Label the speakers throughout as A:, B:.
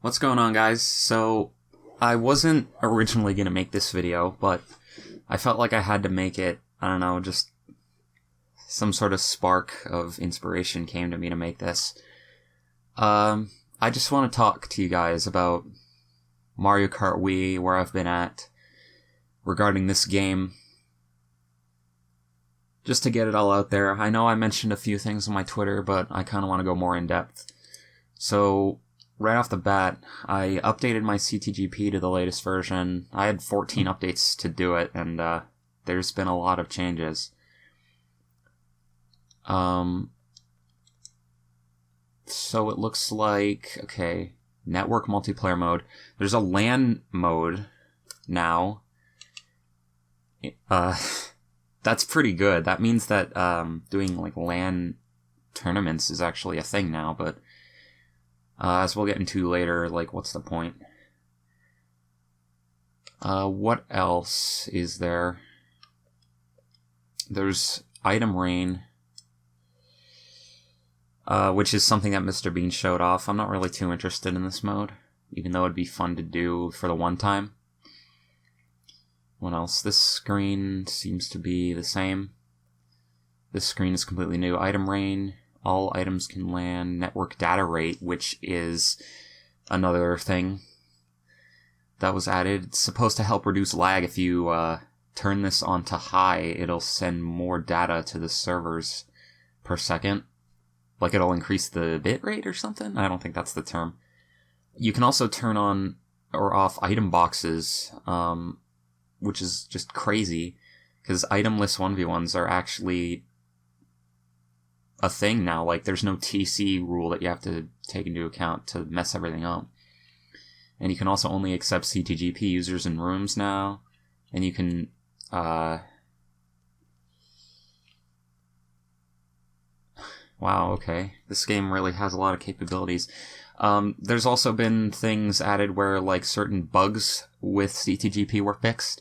A: What's going on, guys? So, I wasn't originally going to make this video, but I felt like I had to make it. I don't know, just some sort of spark of inspiration came to me to make this. I just want to talk to you guys about Mario Kart Wii, where I've been at, regarding this game. Just to get it all out there. I know I mentioned a few things on my Twitter, but I kind of want to go more in depth. So, right off the bat, I updated my CTGP to the latest version. I had 14 updates to do it, and there's been a lot of changes. So it looks like, okay, network multiplayer mode. There's a LAN mode now. That's pretty good. That means that doing like LAN tournaments is actually a thing now, but as we'll get into later, like, what's the point? What else is there? There's item rain, which is something that Mr. Bean showed off. I'm not really too interested in this mode, even though it'd be fun to do for the one time. What else? This screen seems to be the same. This screen is completely new. Item rain. All items can land. Network data rate, which is another thing that was added. It's supposed to help reduce lag. If you turn this on to high, it'll send more data to the servers per second. Like it'll increase the bit rate or something? I don't think that's the term. You can also turn on or off item boxes, which is just crazy, because itemless 1v1s are actually a thing now. Like, there's no TC rule that you have to take into account to mess everything up. And you can also only accept CTGP users in rooms now. And you can, wow, okay. This game really has a lot of capabilities. There's also been things added where, like, certain bugs with CTGP were fixed,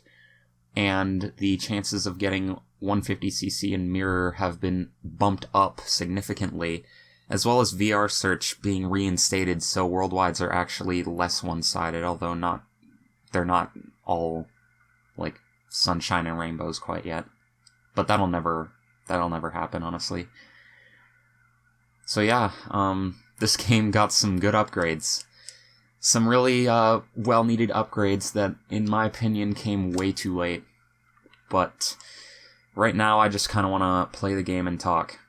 A: and the chances of getting 150cc and mirror have been bumped up significantly, as well as VR search being reinstated, so worldwides are actually less one-sided, although they're not all like sunshine and rainbows quite yet. But that'll never happen, honestly. So yeah, this game got some good upgrades. Some really well-needed upgrades that, in my opinion, came way too late. But right now, I just kind of want to play the game and talk.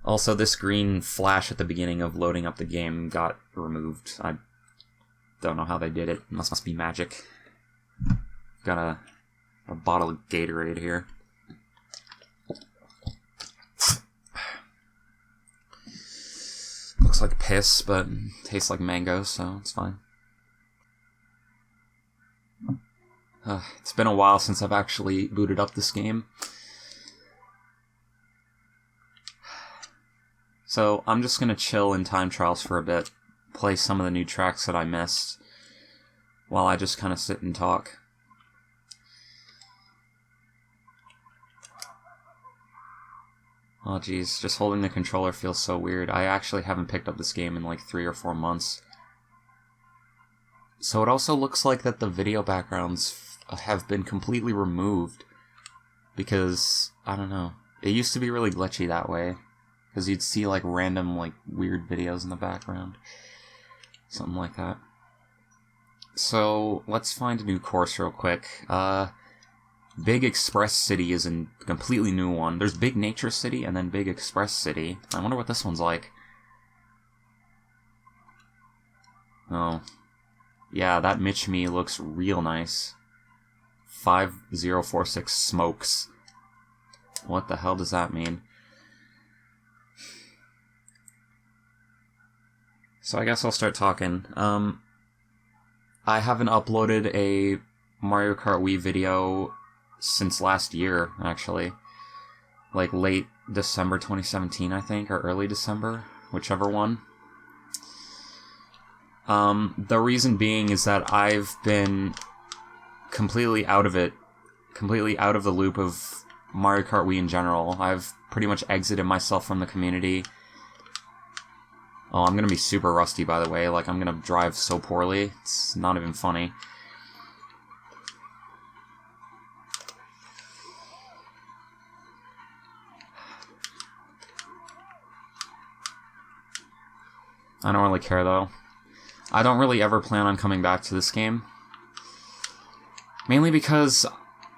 A: Also, this green flash at the beginning of loading up the game got removed. I don't know how they did it. It must be magic. Got a bottle of Gatorade here. Looks like piss, but tastes like mango, so it's fine. It's been a while since I've actually booted up this game. So I'm just going to chill in time trials for a bit, play some of the new tracks that I missed, while I just kind of sit and talk. Oh geez, just holding the controller feels so weird. I actually haven't picked up this game in like 3 or 4 months. So it also looks like that the video backgrounds have been completely removed, because, I don't know, it used to be really glitchy that way, because you'd see like random like weird videos in the background, something like that. So let's find a new course real quick. Big Express City is a completely new one. There's Big Nature City and then Big Express City. I wonder what this one's like. Oh. Yeah, that Mitch Me looks real nice. 5046 smokes. What the hell does that mean? So I guess I'll start talking. I haven't uploaded a Mario Kart Wii video since last year, actually. Like late December 2017, I think, or early December, whichever one. The reason being is that I've been completely out of it, completely out of the loop of Mario Kart Wii in general. I've pretty much exited myself from the community. Oh, I'm gonna be super rusty, by the way. Like, I'm gonna drive so poorly. It's not even funny. I don't really care, though. I don't really ever plan on coming back to this game. Mainly because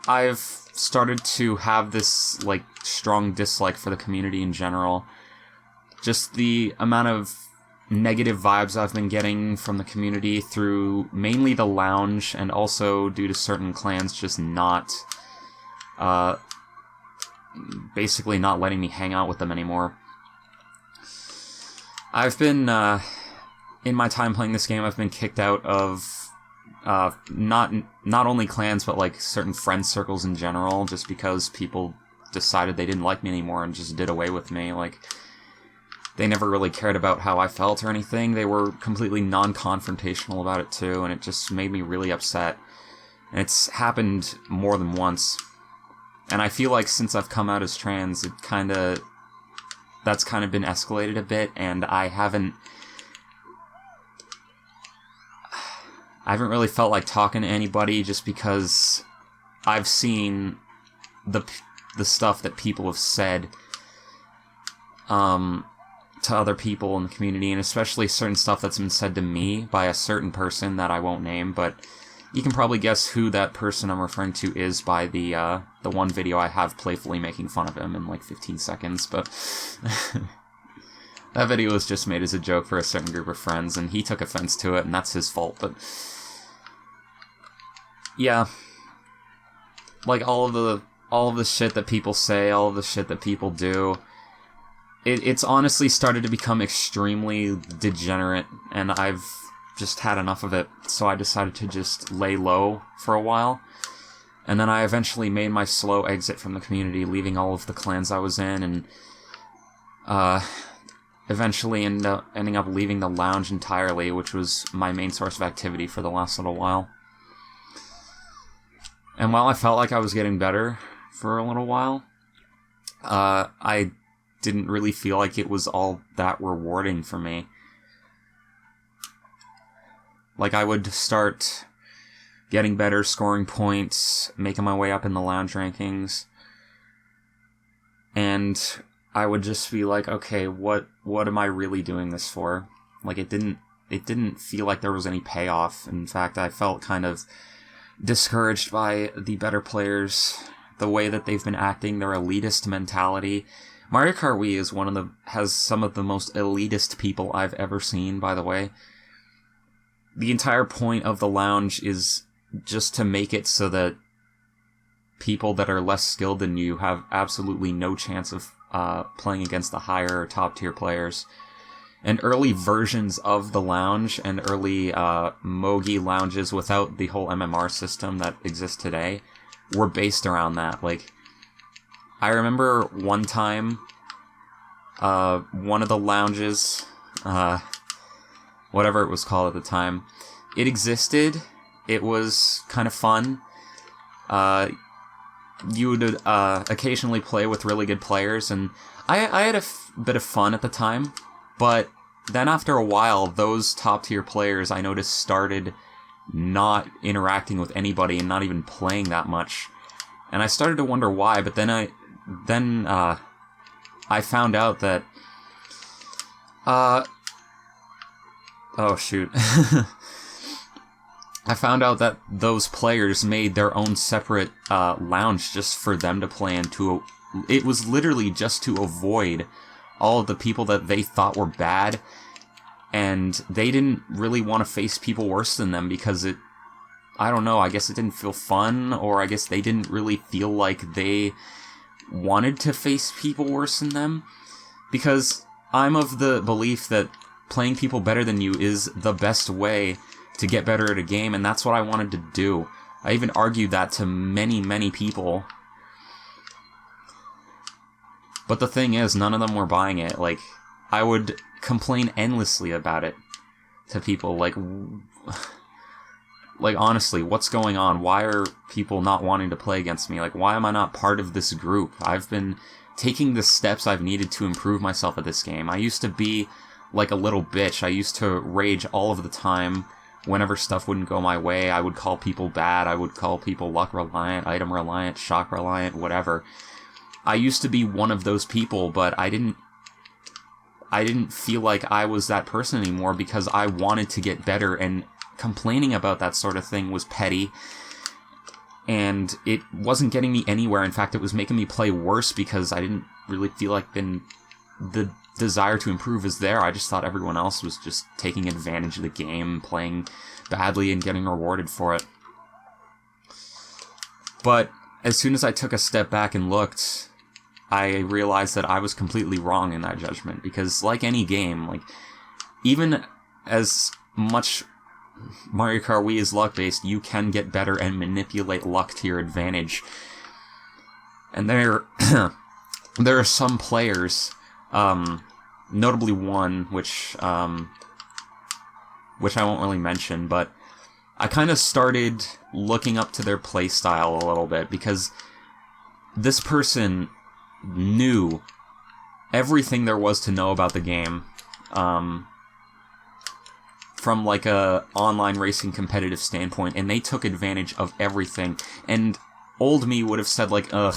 A: I've started to have this, like, strong dislike for the community in general. Just the amount of negative vibes I've been getting from the community through mainly the lounge, and also due to certain clans just not, basically not letting me hang out with them anymore. I've been, in my time playing this game, I've been kicked out of, not only clans, but, like, certain friend circles in general, just because people decided they didn't like me anymore and just did away with me. Like, they never really cared about how I felt or anything. They were completely non-confrontational about it, too, and it just made me really upset. And it's happened more than once. And I feel like since I've come out as trans, that's kind of been escalated a bit, and I haven't really felt like talking to anybody, just because I've seen the stuff that people have said to other people in the community, and especially certain stuff that's been said to me by a certain person that I won't name, but you can probably guess who that person I'm referring to is by the one video I have playfully making fun of him in like 15 seconds, but that video was just made as a joke for a certain group of friends, and he took offense to it, and that's his fault, but yeah, like all of the shit that people say, all of the shit that people do, it's honestly started to become extremely degenerate, and I've just had enough of it, so I decided to just lay low for a while. And then I eventually made my slow exit from the community, leaving all of the clans I was in, and eventually ending up leaving the lounge entirely, which was my main source of activity for the last little while. And while I felt like I was getting better for a little while, I didn't really feel like it was all that rewarding for me. Like, I would start getting better, scoring points, making my way up in the lounge rankings, and I would just be like, okay, what am I really doing this for? Like, it didn't feel like there was any payoff. In fact, I felt kind of discouraged by the better players, the way that they've been acting, their elitist mentality. Mario Kart Wii has some of the most elitist people I've ever seen, by the way. The entire point of the lounge is just to make it so that people that are less skilled than you have absolutely no chance of playing against the higher or top tier players. And early versions of the lounge and early Mogi lounges without the whole MMR system that exists today were based around that. Like, I remember one time, one of the lounges, whatever it was called at the time, it existed. It was kind of fun. You would occasionally play with really good players, and I had a bit of fun at the time, but then after a while, those top-tier players, I noticed, started not interacting with anybody and not even playing that much. And I started to wonder why, but then I found out that oh shoot. I found out that those players made their own separate lounge just for them to play in. It was literally just to avoid all of the people that they thought were bad, and they didn't really want to face people worse than them because I don't know, I guess it didn't feel fun, or I guess they didn't really feel like they wanted to face people worse than them, because I'm of the belief that playing people better than you is the best way to get better at a game, and that's what I wanted to do. I even argued that to many, many people. But the thing is, none of them were buying it. Like, I would complain endlessly about it to people. Like honestly, what's going on? Why are people not wanting to play against me? Like, why am I not part of this group? I've been taking the steps I've needed to improve myself at this game. I used to be like a little bitch. I used to rage all of the time whenever stuff wouldn't go my way. I would call people bad. I would call people luck reliant, item reliant, shock reliant, whatever. I used to be one of those people, but I didn't feel like I was that person anymore because I wanted to get better, and complaining about that sort of thing was petty, and it wasn't getting me anywhere. In fact, it was making me play worse because I didn't really feel like the desire to improve is there. I just thought everyone else was just taking advantage of the game, playing badly, and getting rewarded for it. But as soon as I took a step back and looked, I realized that I was completely wrong in that judgment, because like any game, like even as much Mario Kart Wii is luck-based, you can get better and manipulate luck to your advantage. And there are some players, notably one, which I won't really mention, but I kind of started looking up to their playstyle a little bit, because this person knew everything there was to know about the game, from like a online racing competitive standpoint, and they took advantage of everything. And old me would have said like, ugh,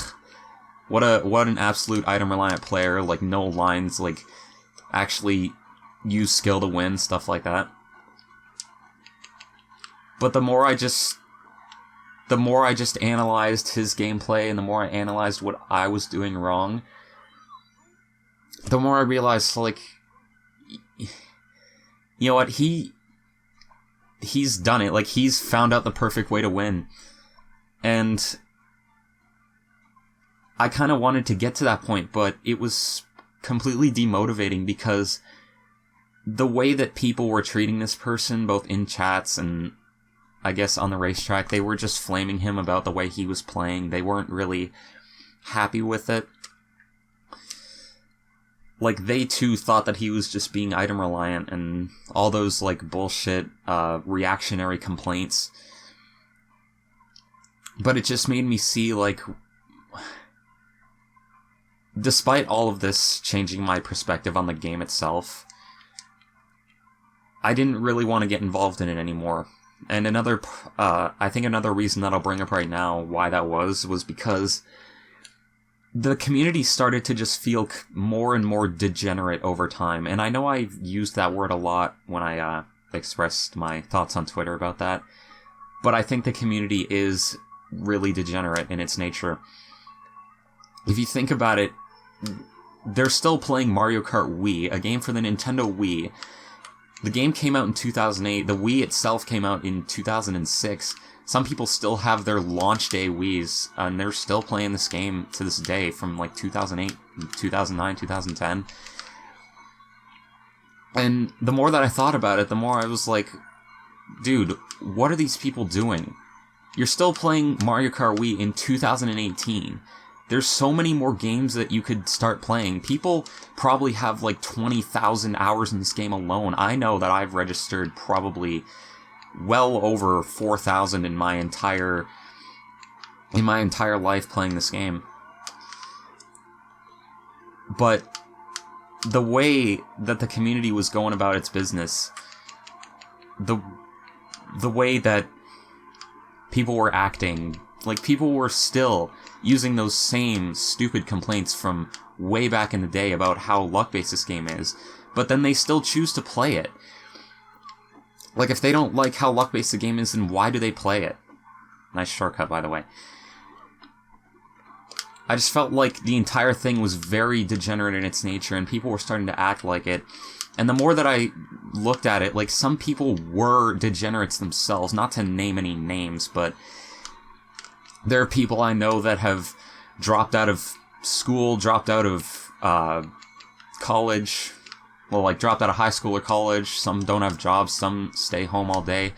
A: what an absolute item reliant player, like no lines, like actually use skill to win, stuff like that. But the more I just analyzed his gameplay, and the more I analyzed what I was doing wrong, the more I realized, like, you know what, he's done it. Like, he's found out the perfect way to win. And I kind of wanted to get to that point, but it was completely demotivating, because the way that people were treating this person, both in chats and I guess on the racetrack, they were just flaming him about the way he was playing. They weren't really happy with it. Like, they too thought that he was just being item reliant, and all those, like, bullshit, reactionary complaints. But it just made me see, like, despite all of this changing my perspective on the game itself, I didn't really want to get involved in it anymore. And I think another reason that I'll bring up right now why that was because the community started to just feel more and more degenerate over time. And I know I used that word a lot when I expressed my thoughts on Twitter about that, but I think the community is really degenerate in its nature. If you think about it, they're still playing Mario Kart Wii, a game for the Nintendo Wii. The game came out in 2008. The Wii itself came out in 2006. Some people still have their launch day Wiis, and they're still playing this game to this day from like 2008, 2009, 2010. And the more that I thought about it, the more I was like, dude, what are these people doing? You're still playing Mario Kart Wii in 2018. There's so many more games that you could start playing. People probably have like 20,000 hours in this game alone. I know that I've registered probably well over 4,000 in my entire life playing this game. But the way that the community was going about its business, the way that people were acting, like, people were still using those same stupid complaints from way back in the day about how luck-based this game is, but then they still choose to play it. Like, if they don't like how luck-based the game is, then why do they play it? Nice shortcut, by the way. I just felt like the entire thing was very degenerate in its nature, and people were starting to act like it. And the more that I looked at it, like, some people were degenerates themselves, not to name any names, but there are people I know that have dropped out of school, dropped out of college, well, like, dropped out of high school or college. Some don't have jobs, some stay home all day.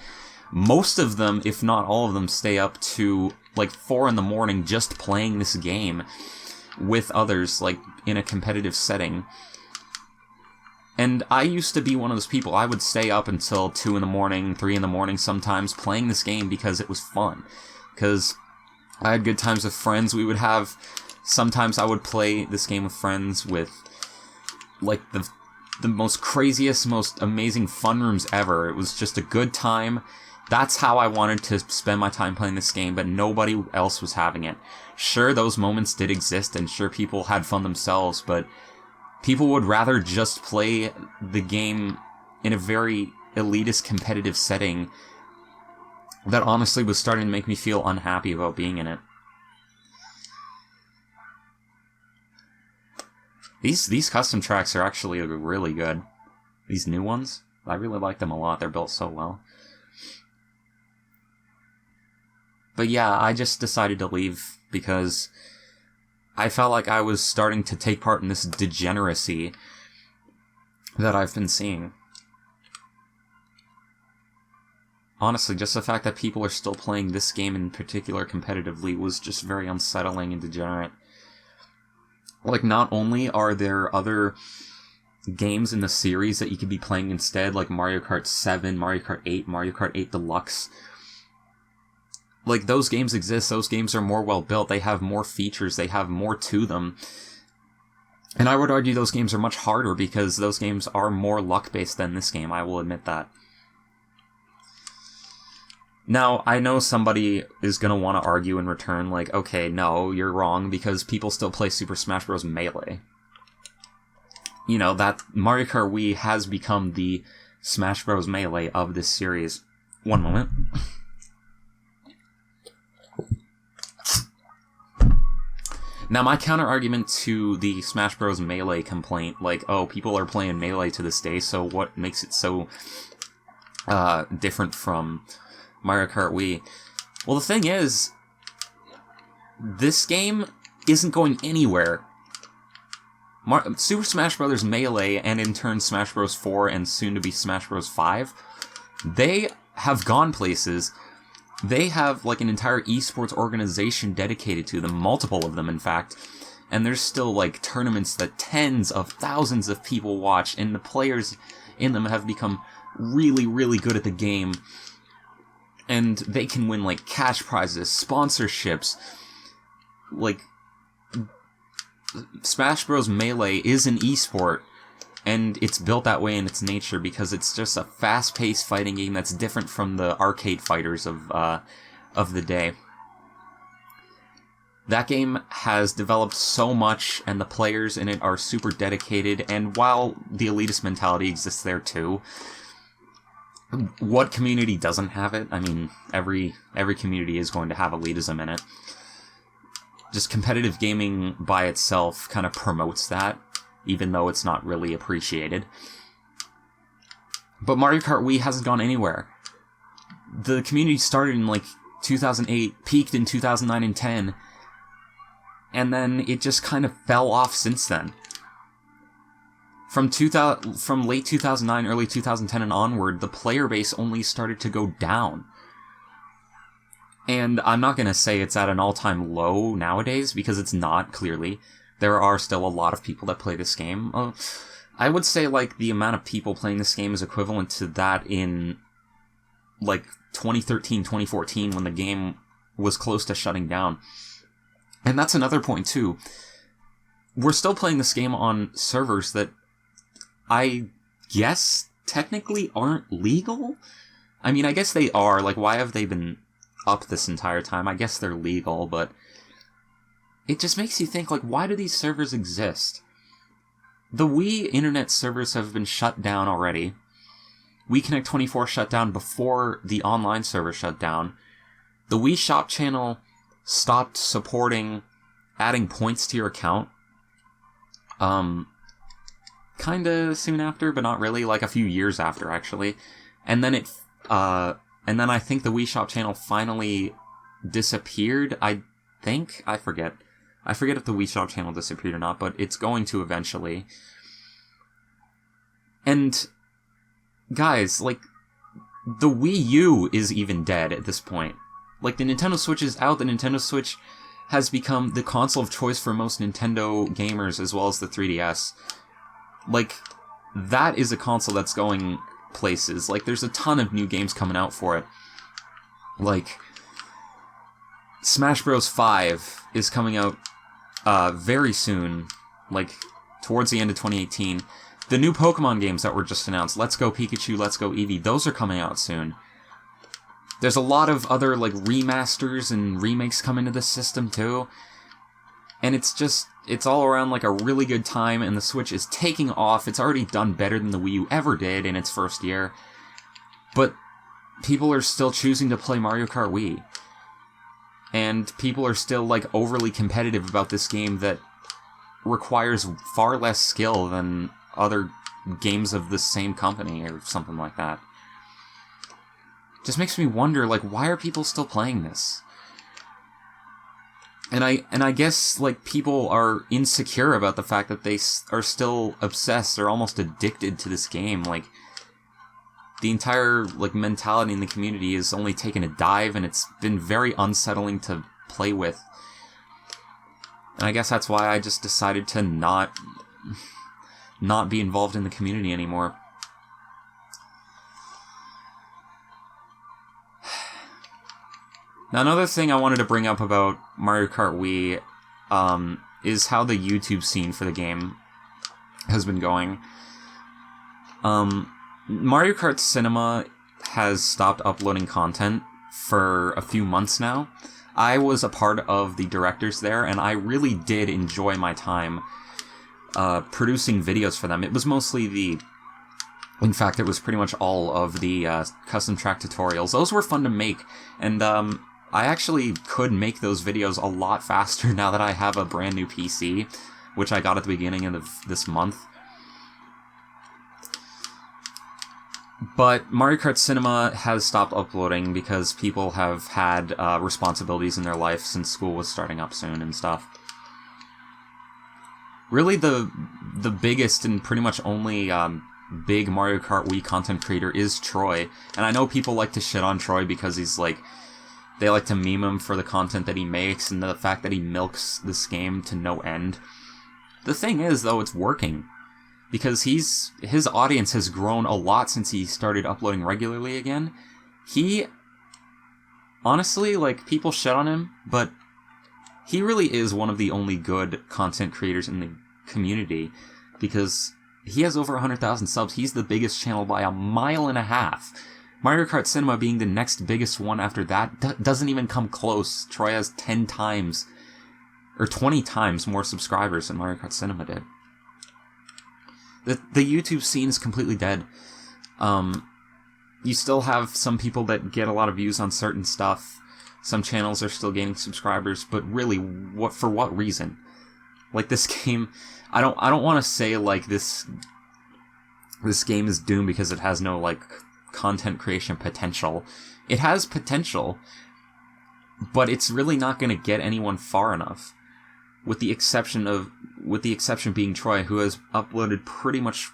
A: Most of them, if not all of them, stay up to, like, 4 in the morning just playing this game with others, like, in a competitive setting. And I used to be one of those people. I would stay up until 2 in the morning, 3 in the morning sometimes, playing this game because it was fun. Because I had good times with friends. Sometimes I would play this game with friends with, like, the most craziest, most amazing fun rooms ever. It was just a good time. That's how I wanted to spend my time playing this game, but nobody else was having it. Sure, those moments did exist, and sure, people had fun themselves, but people would rather just play the game in a very elitist competitive setting that honestly was starting to make me feel unhappy about being in it. These custom tracks are actually really good. These new ones, I really like them a lot. They're built so well. But yeah, I just decided to leave because I felt like I was starting to take part in this degeneracy that I've been seeing. Honestly, just the fact that people are still playing this game in particular competitively was just very unsettling and degenerate. Like, not only are there other games in the series that you could be playing instead, like Mario Kart 7, Mario Kart 8, Mario Kart 8 Deluxe. Like, those games exist, those games are more well-built, they have more features, they have more to them. And I would argue those games are much harder because those games are more luck-based than this game, I will admit that. Now, I know somebody is going to want to argue in return, like, okay, no, you're wrong, because people still play Super Smash Bros. Melee. You know, that Mario Kart Wii has become the Smash Bros. Melee of this series. One moment. Now, my counter-argument to the Smash Bros. Melee complaint, like, oh, people are playing Melee to this day, so what makes it so different from Mario Kart Wii? Well, the thing is, this game isn't going anywhere. Super Smash Bros. Melee, and in turn Smash Bros. 4 and soon-to-be Smash Bros. 5, they have gone places. They have, like, an entire esports organization dedicated to them, multiple of them, in fact, and there's still, like, tournaments that tens of thousands of people watch, and the players in them have become really, really good at the game, and they can win, like, cash prizes, sponsorships. Like, Smash Bros. Melee is an esport, and it's built that way in its nature because it's just a fast-paced fighting game that's different from the arcade fighters of the day. That game has developed so much, and the players in it are super dedicated, and while the elitist mentality exists there too, what community doesn't have it? I mean, every community is going to have elitism in it. Just competitive gaming by itself kind of promotes that, even though it's not really appreciated. But Mario Kart Wii hasn't gone anywhere. The community started in, like, 2008, peaked in 2009 and 10, and then it just kind of fell off since then. From late 2009, early 2010 and onward, the player base only started to go down. And I'm not going to say it's at an all-time low nowadays, because it's not, clearly. There are still a lot of people that play this game. I would say, like, the amount of people playing this game is equivalent to that in, like, 2013, 2014, when the game was close to shutting down. And that's another point, too. We're still playing this game on servers that I guess technically aren't legal? I mean, I guess they are. Like, why have they been up this entire time? I guess they're legal, but it just makes you think, like, why do these servers exist? The Wii internet servers have been shut down already. Wii Connect 24 shut down before the online server shut down. The Wii Shop channel stopped supporting adding points to your account. Kinda soon after, but not really, like a few years after, actually. And then and then I think the Wii Shop channel finally disappeared, I think? I forget. I forget if the Wii Shop channel disappeared or not, but it's going to eventually. And, guys, like, the Wii U is even dead at this point. Like, the Nintendo Switch is out, the Nintendo Switch has become the console of choice for most Nintendo gamers, as well as the 3DS. Like, that is a console that's going places. Like, there's a ton of new games coming out for it. Like, Smash Bros. 5 is coming out very soon. Like, towards the end of 2018. The new Pokemon games that were just announced, Let's Go Pikachu, Let's Go Eevee, those are coming out soon. There's a lot of other like remasters and remakes coming to this system too. And it's all around like a really good time, and the Switch is taking off. It's already done better than the Wii U ever did in its first year. But people are still choosing to play Mario Kart Wii. And people are still like overly competitive about this game that requires far less skill than other games of the same company or something like that. Just makes me wonder, like, why are people still playing this? And I guess, like, people are insecure about the fact that they are still obsessed or almost addicted to this game. Like, the entire, like, mentality in the community is only taken a dive, and it's been very unsettling to play with. And I guess that's why I just decided to not be involved in the community anymore. Now, another thing I wanted to bring up about Mario Kart Wii is how the YouTube scene for the game has been going. Mario Kart Cinema has stopped uploading content for a few months now. I was a part of the directors there, and I really did enjoy my time producing videos for them. It was mostly in fact, it was pretty much all of the custom track tutorials. Those were fun to make, and I actually could make those videos a lot faster now that I have a brand new PC, which I got at the beginning of this month. But Mario Kart Cinema has stopped uploading because people have had responsibilities in their life since school was starting up soon and stuff. Really, the biggest and pretty much only big Mario Kart Wii content creator is Troy. And I know people like to shit on Troy because he's like, they like to meme him for the content that he makes and the fact that he milks this game to no end. The thing is, though, it's working. Because his audience has grown a lot since he started uploading regularly again. He, honestly, like, people shit on him, but he really is one of the only good content creators in the community, because he has over 100,000 subs. He's the biggest channel by a mile and a half. Mario Kart Cinema being the next biggest one after that doesn't even come close. Troy has 10 times, or 20 times more subscribers than Mario Kart Cinema did. The YouTube scene is completely dead. You still have some people that get a lot of views on certain stuff. Some channels are still gaining subscribers, but really, for what reason? Like, this game, I don't want to say like this game is doomed because it has no like content creation potential. It has potential, but it's really not going to get anyone far enough. With the exception being Troy, who has uploaded pretty much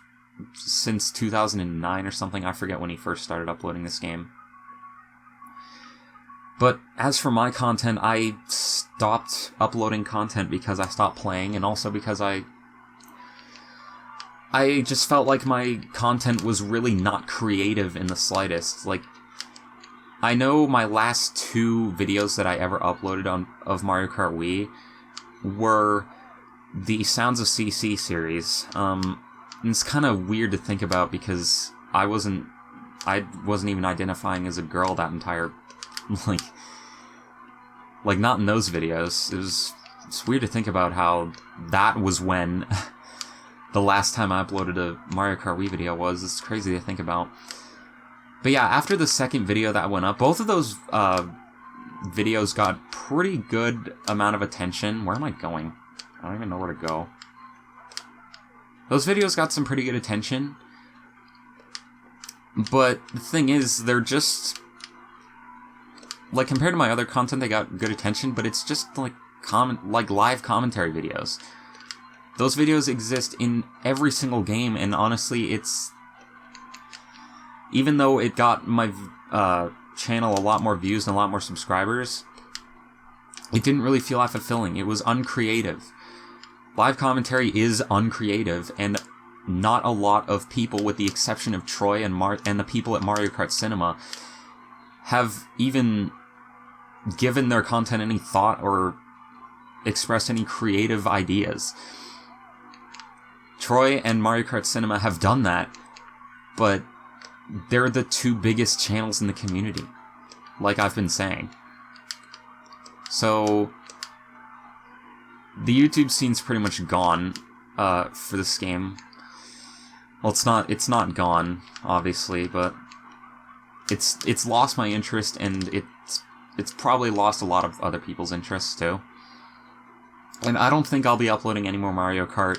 A: since 2009 or something. I forget when he first started uploading this game. But as for my content, I stopped uploading content because I stopped playing, and also because I just felt like my content was really not creative in the slightest. Like, I know my last 2 videos that I ever uploaded of Mario Kart Wii were the Sounds of CC series. And it's kind of weird to think about because I wasn't even identifying as a girl that entire, like not in those videos. It's weird to think about how that was when the last time I uploaded a Mario Kart Wii video was. It's crazy to think about. But yeah, after the second video that went up, both of those videos got pretty good amount of attention. Where am I going? I don't even know where to go. Those videos got some pretty good attention. But the thing is, they're just, like, compared to my other content, they got good attention, but it's just like live commentary videos. Those videos exist in every single game, and honestly, even though it got my channel a lot more views and a lot more subscribers, it didn't really feel that fulfilling. It was uncreative. Live commentary is uncreative, and not a lot of people, with the exception of Troy and the people at Mario Kart Cinema, have even given their content any thought or expressed any creative ideas. Troy and Mario Kart Cinema have done that, but they're the two biggest channels in the community, like I've been saying. So the YouTube scene's pretty much gone for this game. Well, it's not gone, obviously, but it's lost my interest, and it's probably lost a lot of other people's interests too. And I don't think I'll be uploading any more Mario Kart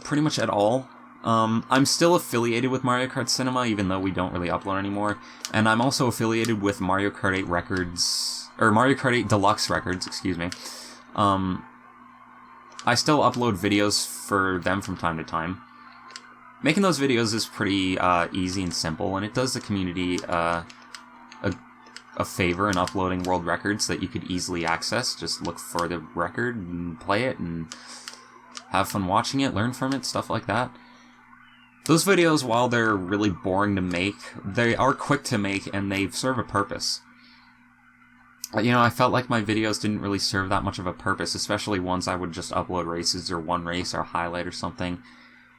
A: pretty much at all. I'm still affiliated with Mario Kart Cinema, even though we don't really upload anymore. And I'm also affiliated with Mario Kart 8 Records, or Mario Kart 8 Deluxe Records, excuse me. I still upload videos for them from time to time. Making those videos is pretty easy and simple, and it does the community a favor in uploading world records that you could easily access. Just look for the record and play it and have fun watching it, learn from it, stuff like that. Those videos, while they're really boring to make, they are quick to make, and they serve a purpose. You know, I felt like my videos didn't really serve that much of a purpose, especially ones I would just upload races or one race or a highlight or something.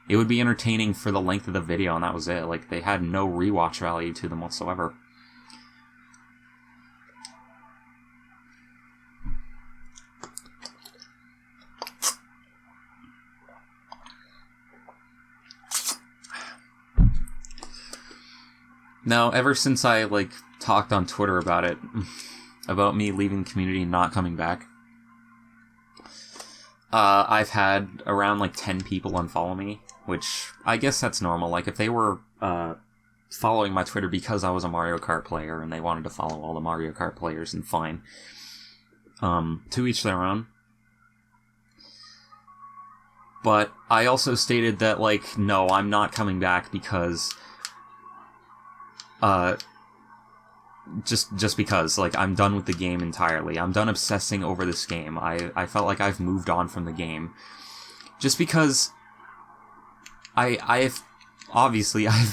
A: It would be entertaining for the length of the video, and that was it. Like, they had no rewatch value to them whatsoever. Now, ever since I, like, talked on Twitter about it, about me leaving the community and not coming back, I've had around, like, 10 people unfollow me, which I guess that's normal. Like, if they were following my Twitter because I was a Mario Kart player and they wanted to follow all the Mario Kart players, and fine. To each their own. But I also stated that, like, no, I'm not coming back because just because, like, I'm done with the game entirely. I'm done obsessing over this game. I felt like I've moved on from the game. Just because I've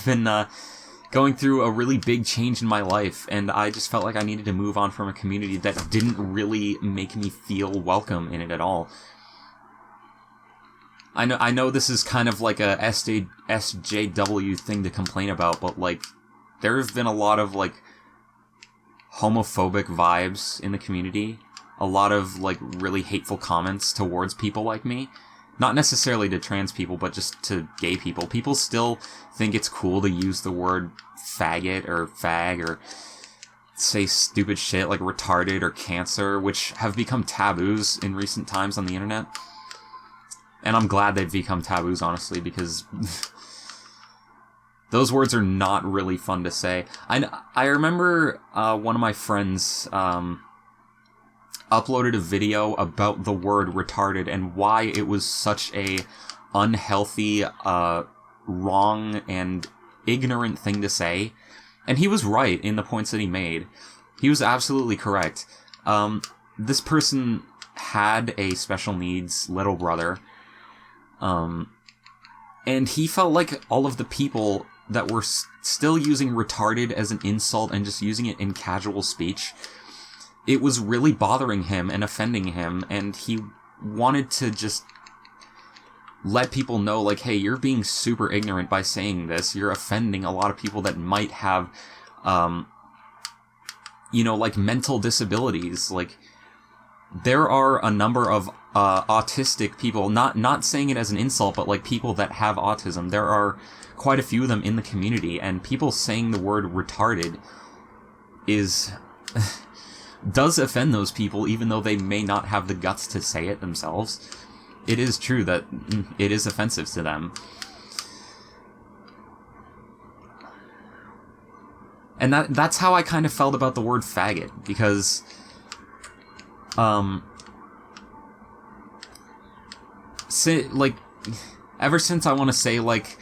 A: been going through a really big change in my life, and I just felt like I needed to move on from a community that didn't really make me feel welcome in it at all. I know this is kind of like a SJW thing to complain about, but, like, there have been a lot of, like, homophobic vibes in the community. A lot of, like, really hateful comments towards people like me. Not necessarily to trans people, but just to gay people. People still think it's cool to use the word faggot or fag, or say stupid shit like retarded or cancer, which have become taboos in recent times on the internet. And I'm glad they've become taboos, honestly, because those words are not really fun to say. I remember one of my friends uploaded a video about the word retarded and why it was such a unhealthy, wrong, and ignorant thing to say. And he was right in the points that he made. He was absolutely correct. This person had a special needs little brother. And he felt like all of the people that were still using retarded as an insult and just using it in casual speech, it was really bothering him and offending him, and he wanted to just let people know, like, hey, you're being super ignorant by saying this. You're offending a lot of people that might have, like, mental disabilities. Like, there are a number of autistic people, not saying it as an insult, but, like, people that have autism. There are quite a few of them in the community, and people saying the word retarded does offend those people, even though they may not have the guts to say it themselves. It is true that it is offensive to them. And that's how I kind of felt about the word faggot, because ever since, I want to say, like,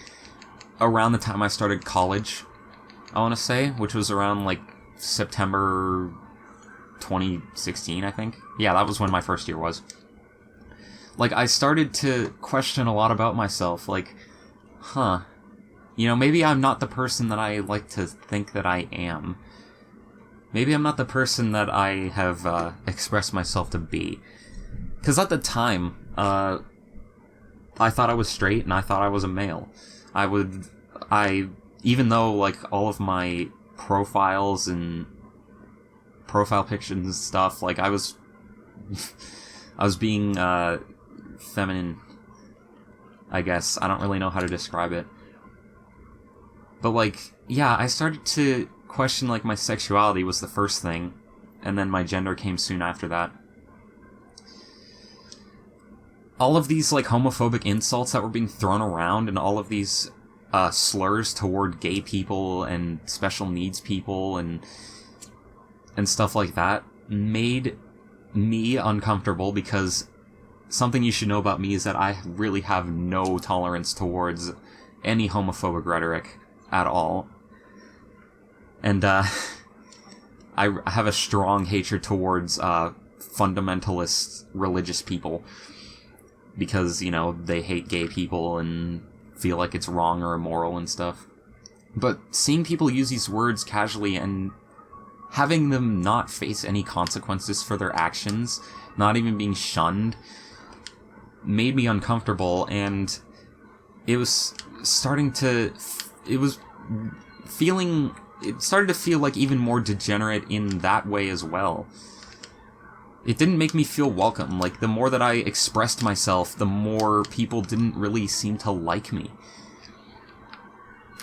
A: around the time I started college, I want to say, which was around, like, September 2016, I think. Yeah, that was when my first year was. Like, I started to question a lot about myself, like, maybe I'm not the person that I like to think that I am. Maybe I'm not the person that I have expressed myself to be. Because at the time, I thought I was straight, and I thought I was a male. Even though, like, all of my profiles and profile pictures and stuff, like, I was being, feminine, I guess. I don't really know how to describe it. But, like, yeah, I started to question, like, my sexuality was the first thing, and then my gender came soon after that. All of these, like, homophobic insults that were being thrown around, and all of these slurs toward gay people and special needs people and stuff like that made me uncomfortable, because something you should know about me is that I really have no tolerance towards any homophobic rhetoric at all. And I have a strong hatred towards fundamentalist religious people, because, you know, they hate gay people and feel like it's wrong or immoral and stuff. But seeing people use these words casually and having them not face any consequences for their actions, not even being shunned, made me uncomfortable, and it was starting to... It started to feel like even more degenerate in that way as well. It didn't make me feel welcome. Like, the more that I expressed myself, the more people didn't really seem to like me.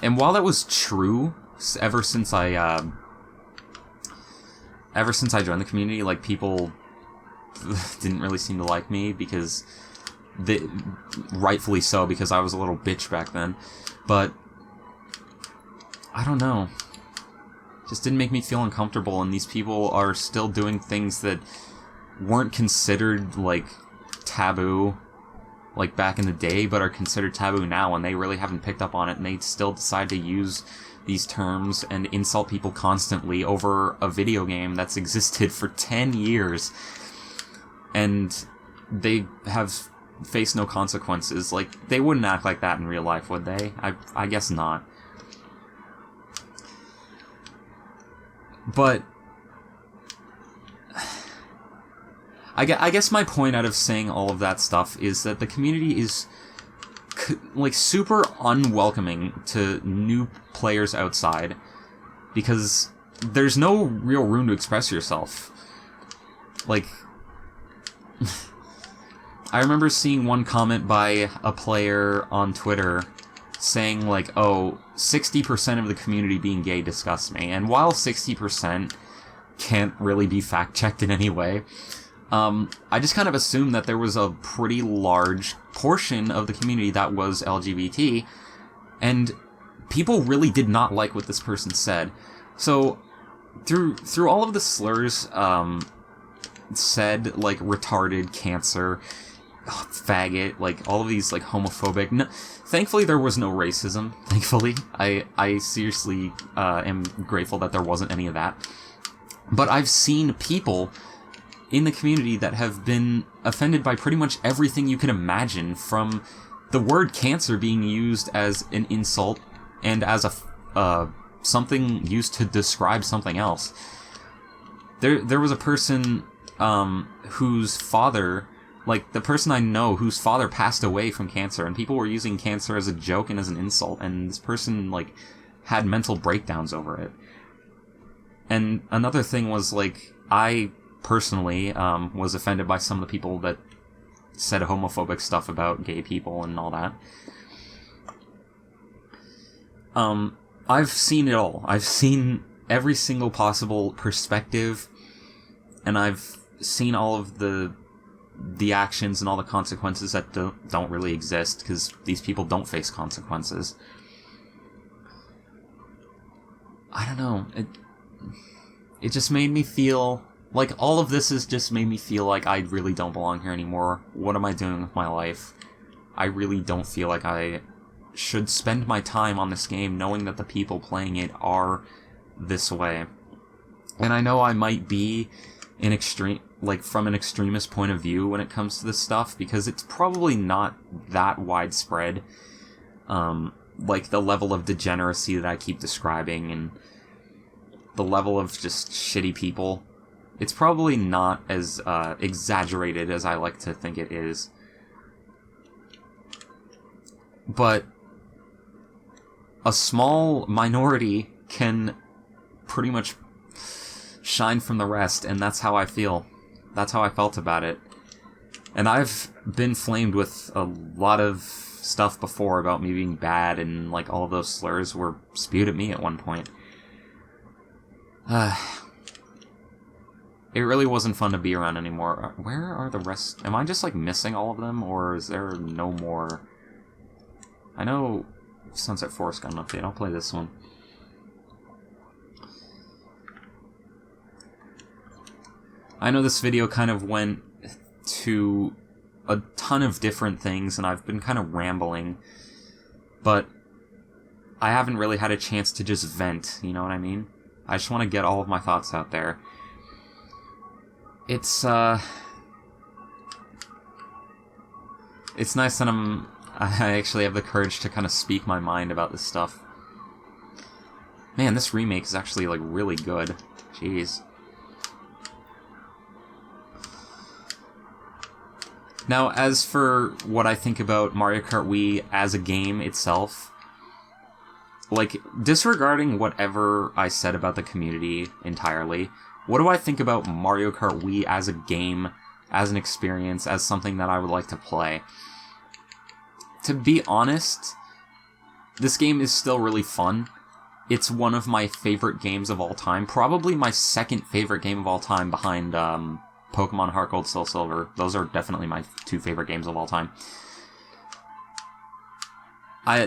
A: And while that was true, ever since I joined the community, like, people didn't really seem to like me, because rightfully so, because I was a little bitch back then. But I don't know. It just didn't make me feel uncomfortable, and these people are still doing things that weren't considered, like, taboo, like, back in the day, but are considered taboo now, and they really haven't picked up on it, and they still decide to use these terms and insult people constantly over a video game that's existed for 10 years, and they have faced no consequences. Like, they wouldn't act like that in real life, would they? I guess not. But I guess my point out of saying all of that stuff is that the community is, like, super unwelcoming to new players outside, because there's no real room to express yourself. Like, I remember seeing one comment by a player on Twitter saying, like, oh, 60% of the community being gay disgusts me. And while 60% can't really be fact-checked in any way, I just kind of assumed that there was a pretty large portion of the community that was LGBT, and people really did not like what this person said. So, through all of the slurs, said, like, retarded, cancer, faggot, like, all of these, like, homophobic... No, thankfully, there was no racism. Thankfully. I seriously am grateful that there wasn't any of that. But I've seen people in the community that have been offended by pretty much everything you can imagine, from the word cancer being used as an insult and as a something used to describe something else. There was a person whose father, like, the person I know whose father passed away from cancer, and people were using cancer as a joke and as an insult, and this person, like, had mental breakdowns over it. And another thing was, like, I personally was offended by some of the people that said homophobic stuff about gay people and all that. I've seen it all. I've seen every single possible perspective, and I've seen all of the actions and all the consequences that don't really exist, because these people don't face consequences. I don't know. It just made me feel... Like, all of this has just made me feel like I really don't belong here anymore. What am I doing with my life? I really don't feel like I should spend my time on this game knowing that the people playing it are this way. And I know I might be an extreme, like, from an extremist point of view when it comes to this stuff, because it's probably not that widespread. Like, the level of degeneracy that I keep describing, and the level of just shitty people, it's probably not as exaggerated as I like to think it is. but a small minority can pretty much shine from the rest, and that's how I feel. That's how I felt about it. And I've been flamed with a lot of stuff before about me being bad, and like all of those slurs were spewed at me at one point. It really wasn't fun to be around anymore. Where are the rest? Am I just like missing all of them, or is there no more? I know Sunset Forest got an update. I'll play this one. I know this video kind of went to a ton of different things, and I've been kind of rambling, but I haven't really had a chance to just vent, you know what I mean? I just want to get all of my thoughts out there. It's nice that I actually have the courage to kind of speak my mind about this stuff. Man, this remake is actually, like, really good. Jeez. Now, as for what I think about Mario Kart Wii as a game itself, like, disregarding whatever I said about the community entirely, what do I think about Mario Kart Wii as a game, as an experience, as something that I would like to play? To be honest, this game is still really fun. It's one of my favorite games of all time. Probably my second favorite game of all time behind Pokemon Heart Gold, Soul Silver. Those are definitely my two favorite games of all time.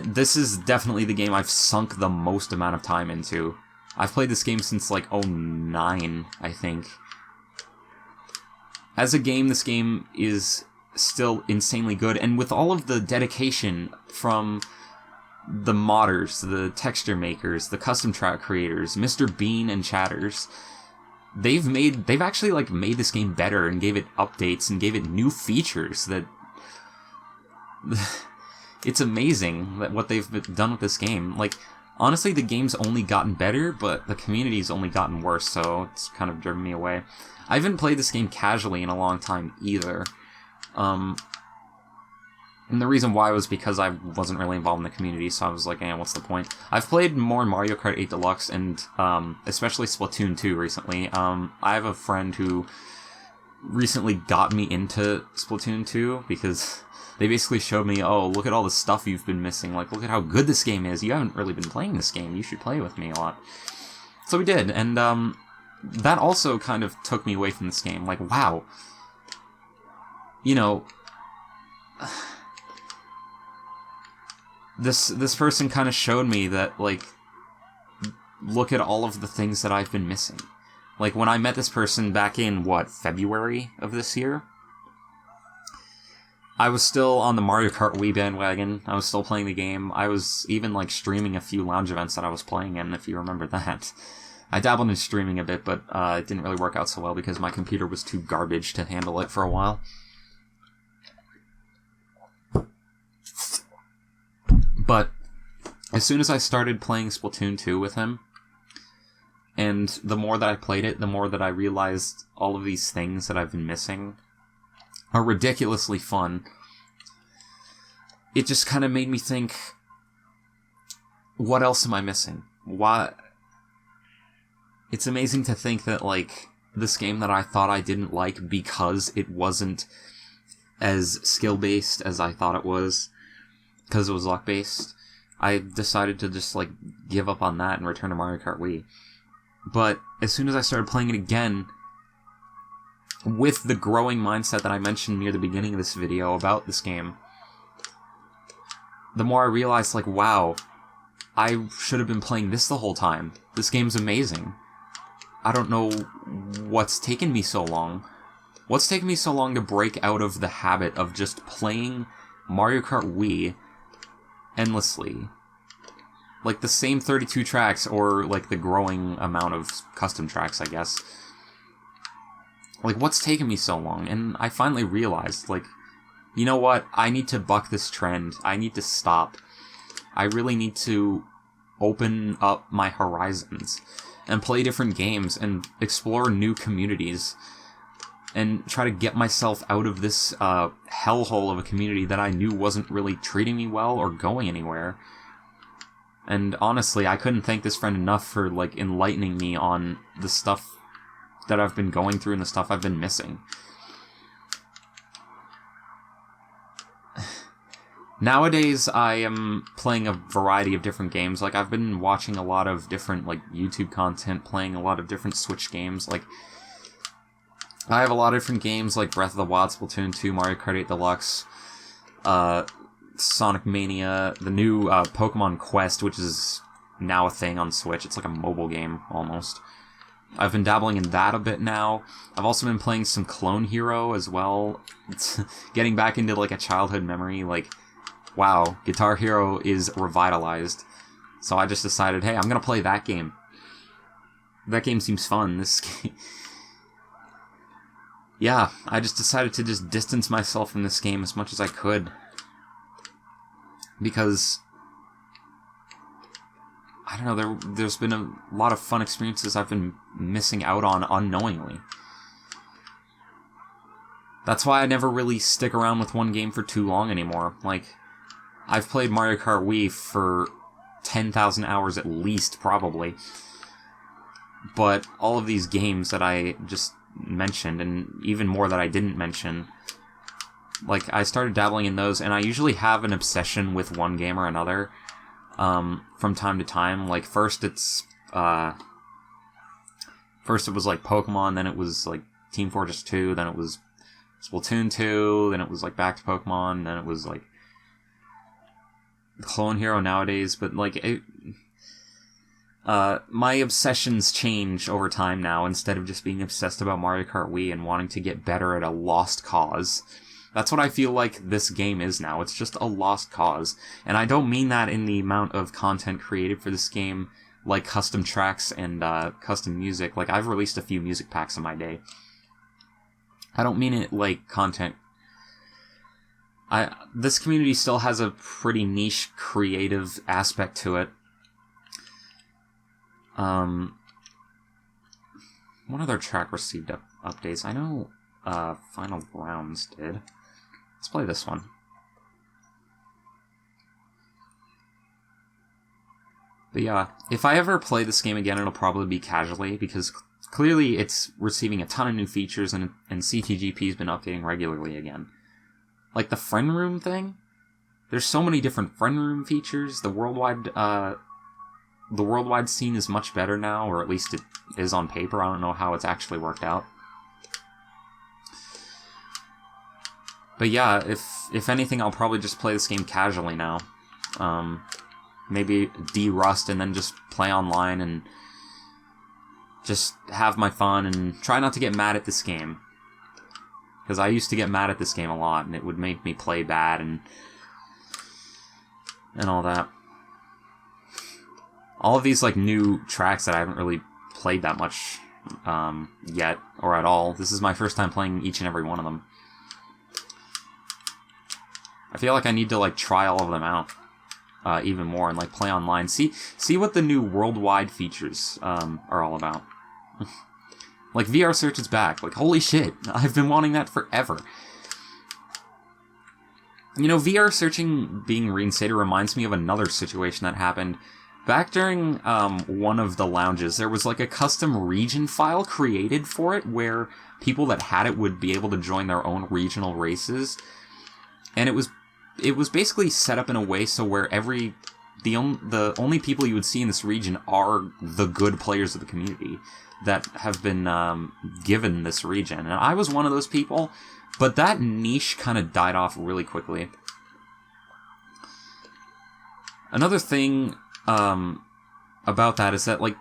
A: This is definitely the game I've sunk the most amount of time into. I've played this game since, like, 2009, I think. As a game, this game is still insanely good, and with all of the dedication from the modders, the texture makers, the custom track creators, Mr. Bean and Chatters, they've actually, like, made this game better and gave it updates and gave it new features that... It's amazing that what they've done with this game. Like, honestly, the game's only gotten better, but the community's only gotten worse, so it's kind of driven me away. I haven't played this game casually in a long time, either. And the reason why was because I wasn't really involved in the community, so I was like, what's the point? I've played more Mario Kart 8 Deluxe, and especially Splatoon 2 recently. I have a friend who recently got me into Splatoon 2, because they basically showed me, oh, look at all the stuff you've been missing. Like, look at how good this game is. You haven't really been playing this game. You should play with me a lot. So we did, and that also kind of took me away from this game. Like, wow. You know, this person kind of showed me that, like, look at all of the things that I've been missing. Like, when I met this person back in, February of this year? I was still on the Mario Kart Wii bandwagon. I was still playing the game. I was even, like, streaming a few lounge events that I was playing in, if you remember that. I dabbled in streaming a bit, but it didn't really work out so well because my computer was too garbage to handle it for a while. But as soon as I started playing Splatoon 2 with him, and the more that I played it, the more that I realized all of these things that I've been missing are ridiculously fun. It just kind of made me think, what else am I missing? Why? It's amazing to think that, like, this game that I thought I didn't like because it wasn't as skill-based as I thought it was, because it was luck-based, I decided to just, like, give up on that and return to Mario Kart Wii. But as soon as I started playing it again, with the growing mindset that I mentioned near the beginning of this video about this game, the more I realized, like, wow, I should have been playing this the whole time. This game's amazing. I don't know what's taken me so long. What's taken me so long to break out of the habit of just playing Mario Kart Wii endlessly? Like, the same 32 tracks, or, like, the growing amount of custom tracks, I guess. Like, what's taken me so long? And I finally realized, like, you know what? I need to buck this trend. I need to stop. I really need to open up my horizons and play different games and explore new communities. and try to get myself out of this hellhole of a community that I knew wasn't really treating me well or going anywhere. And honestly, I couldn't thank this friend enough for, like, enlightening me on the stuff that I've been going through and the stuff I've been missing. Nowadays, I am playing a variety of different games. Like, I've been watching a lot of different, like, YouTube content, playing a lot of different Switch games. Like, I have a lot of different games, like Breath of the Wild, Splatoon 2, Mario Kart 8 Deluxe, Sonic Mania, the new Pokemon Quest, which is now a thing on Switch. It's like a mobile game, almost. I've been dabbling in that a bit now. I've also been playing some Clone Hero as well. It's getting back into, like, a childhood memory. Like, wow, Guitar Hero is revitalized. So I just decided, hey, I'm gonna play that game. That game seems fun. This game... Yeah, I just decided to just distance myself from this game as much as I could. Because... I don't know, there's been a lot of fun experiences I've been missing out on unknowingly. That's why I never really stick around with one game for too long anymore. Like, I've played Mario Kart Wii for 10,000 hours at least, probably. But all of these games that I just mentioned, and even more that I didn't mention, like, I started dabbling in those, and I usually have an obsession with one game or another. From time to time. Like, first it was like Pokemon, then it was like Team Fortress 2, then it was Splatoon 2, then it was like back to Pokemon, then it was like Clone Hero nowadays, but like my obsessions change over time now. Instead of just being obsessed about Mario Kart Wii and wanting to get better at a lost cause. That's what I feel like this game is now. It's just a lost cause. And I don't mean that in the amount of content created for this game, like custom tracks and custom music. Like, I've released a few music packs in my day. I don't mean it like content. This community still has a pretty niche creative aspect to it. One other track received updates. I know Final Grounds did. Let's play this one. But yeah, if I ever play this game again, it'll probably be casually, because clearly it's receiving a ton of new features, and CTGP's been updating regularly again. Like the friend room thing? There's so many different friend room features. The worldwide scene is much better now, or at least it is on paper. I don't know how it's actually worked out. But yeah, if anything, I'll probably just play this game casually now. Maybe de-rust and then just play online and just have my fun and try not to get mad at this game. Because I used to get mad at this game a lot, and it would make me play bad and all that. All of these, like, new tracks that I haven't really played that much yet, or at all. This is my first time playing each and every one of them. I feel like I need to, like, try all of them out even more and, like, play online. See what the new worldwide features are all about. Like, VR Search is back. Like, holy shit, I've been wanting that forever. You know, VR searching being reinstated reminds me of another situation that happened. Back during one of the lounges, there was, like, a custom region file created for it where people that had it would be able to join their own regional races. And it was basically set up in a way so where the only people you would see in this region are the good players of the community that have been given this region. And I was one of those people, but that niche kind of died off really quickly. Another thing about that is that, like,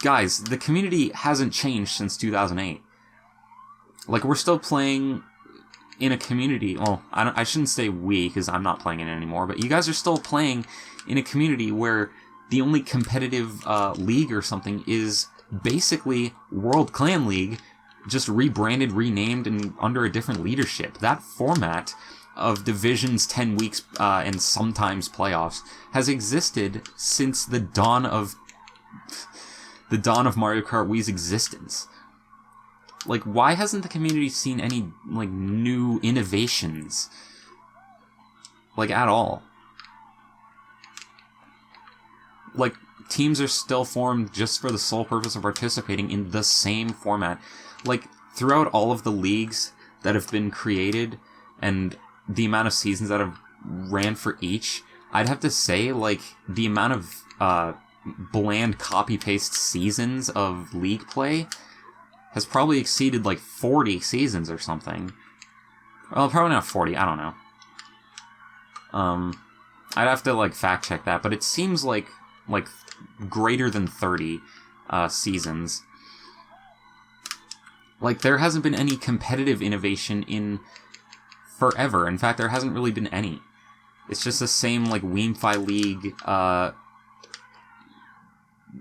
A: guys, the community hasn't changed since 2008. Like, we're still playing in a community. Well, I shouldn't say we, because I'm not playing it anymore, but you guys are still playing in a community where the only competitive league or something is basically World Clan League, just rebranded, renamed, and under a different leadership. That format of divisions, 10 weeks, and sometimes playoffs has existed since the dawn of Mario Kart Wii's existence. Like, why hasn't the community seen any, like, new innovations? Like, at all. Like, teams are still formed just for the sole purpose of participating in the same format. Like, throughout all of the leagues that have been created, and the amount of seasons that have ran for each, I'd have to say, like, the amount of, bland copy-paste seasons of league play has probably exceeded, like, 40 seasons or something. Well, probably not 40, I don't know. I'd have to, like, fact-check that, but it seems like greater than 30 seasons. Like, there hasn't been any competitive innovation in forever. In fact, there hasn't really been any. It's just the same, like, Weemfi League,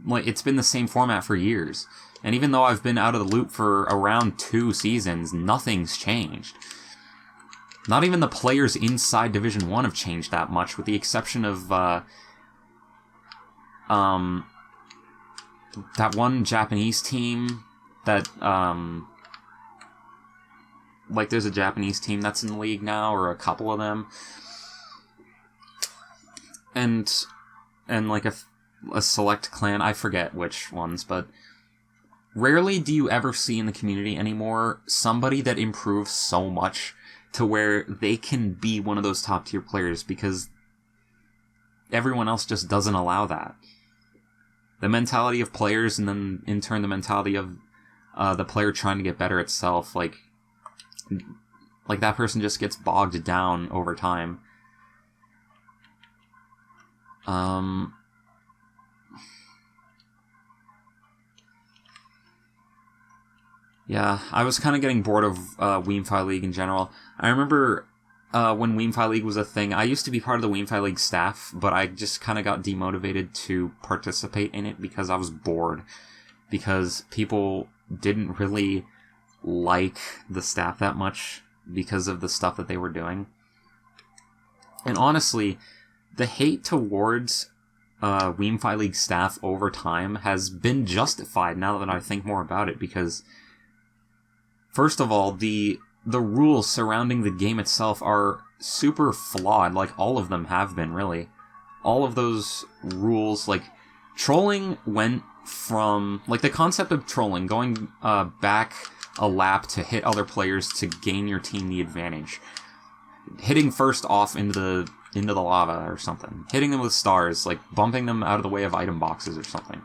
A: like, it's been the same format for years. And even though I've been out of the loop for around 2 seasons, nothing's changed. Not even the players inside Division 1 have changed that much, with the exception of, that one Japanese team that, like, there's a Japanese team that's in the league now, or a couple of them. And like, a select clan, I forget which ones, but rarely do you ever see in the community anymore somebody that improves so much to where they can be one of those top tier players, because everyone else just doesn't allow that. The mentality of players, and then in turn the mentality of the player trying to get better itself, like that person just gets bogged down over time. Yeah, I was kind of getting bored of Weemfi League in general. I remember when Weemfi League was a thing, I used to be part of the Weemfi League staff, but I just kind of got demotivated to participate in it because I was bored. Because people didn't really like the staff that much because of the stuff that they were doing. And honestly, the hate towards Weemfi League staff over time has been justified now that I think more about it, because first of all, the rules surrounding the game itself are super flawed, like all of them have been, really. All of those rules, like, trolling went from, like, the concept of trolling, going back a lap to hit other players to gain your team the advantage. Hitting first off into the lava or something. Hitting them with stars, like bumping them out of the way of item boxes or something.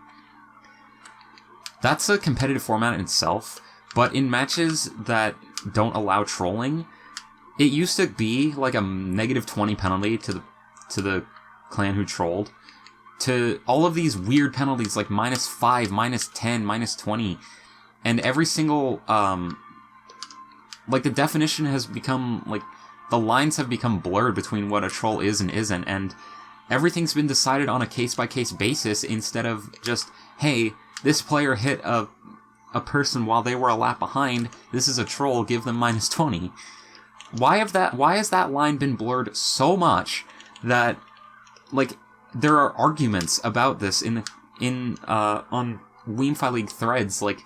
A: That's a competitive format in itself, but in matches that don't allow trolling, it used to be like a -20 penalty to the clan who trolled, to all of these weird penalties like -5, -10, -20, and every single, like, the definition has become, like, the lines have become blurred between what a troll is and isn't, and everything's been decided on a case-by-case basis instead of just, hey, this player hit a person while they were a lap behind, this is a troll, give them -20. Why has that line been blurred so much that, like, there are arguments about this on Weemfi League threads, like,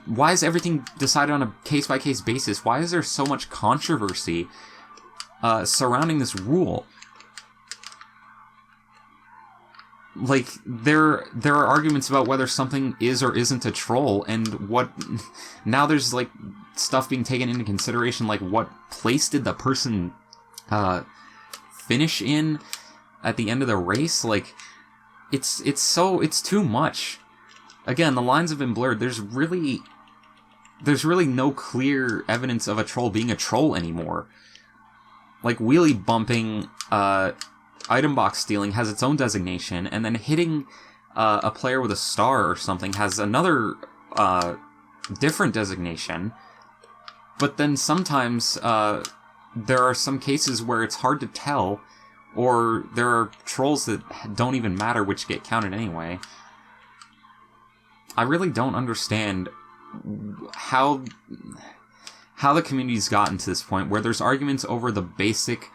A: why is everything decided on a case-by-case basis? Why is there so much controversy surrounding this rule? Like, there are arguments about whether something is or isn't a troll, and now there's, like, stuff being taken into consideration, like, what place did the person finish in at the end of the race? Like, it's too much. Again, the lines have been blurred. There's really no clear evidence of a troll being a troll anymore. Like, wheelie bumping, item box stealing has its own designation, and then hitting a player with a star or something has another different designation. But then sometimes there are some cases where it's hard to tell, or there are trolls that don't even matter which get counted anyway. I really don't understand how the community's gotten to this point where there's arguments over the basic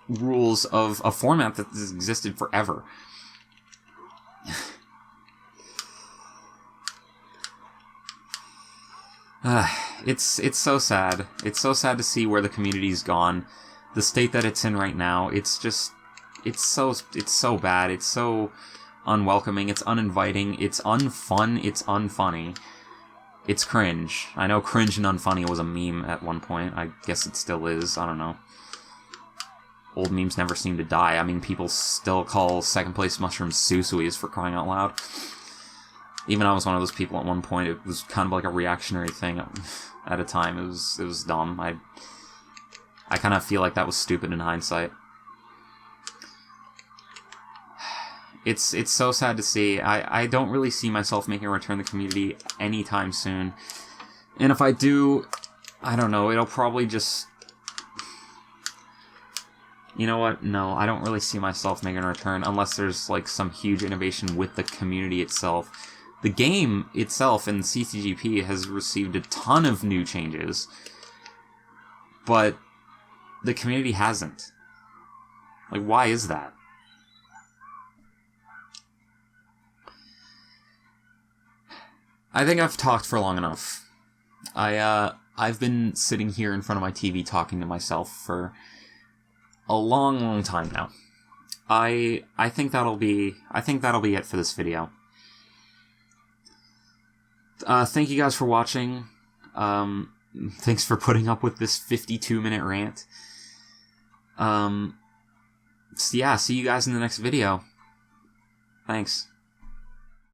A: rules of a format that has existed forever. It's so sad. It's so sad to see where the community's gone. The state that it's in right now, it's so bad. It's so unwelcoming. It's uninviting. It's unfun. It's unfunny. It's cringe. I know cringe and unfunny was a meme at one point. I guess it still is. I don't know. Old memes never seem to die. I mean, people still call second place mushrooms susuis for crying out loud. Even I was one of those people at one point. It was kind of like a reactionary thing at a time. It was dumb. I kind of feel like that was stupid in hindsight. It's so sad to see. I don't really see myself making a return to the community anytime soon. And if I do, I don't know, it'll probably just... You know what? No, I don't really see myself making a return unless there's like some huge innovation with the community itself. The game itself in CCGP has received a ton of new changes, but the community hasn't. Like, why is that? I think I've talked for long enough. I've been sitting here in front of my TV talking to myself for a long time now. I think that'll be it for this video. Thank you guys for watching. Thanks for putting up with this 52-minute rant. So yeah, see you guys in the next video. Thanks.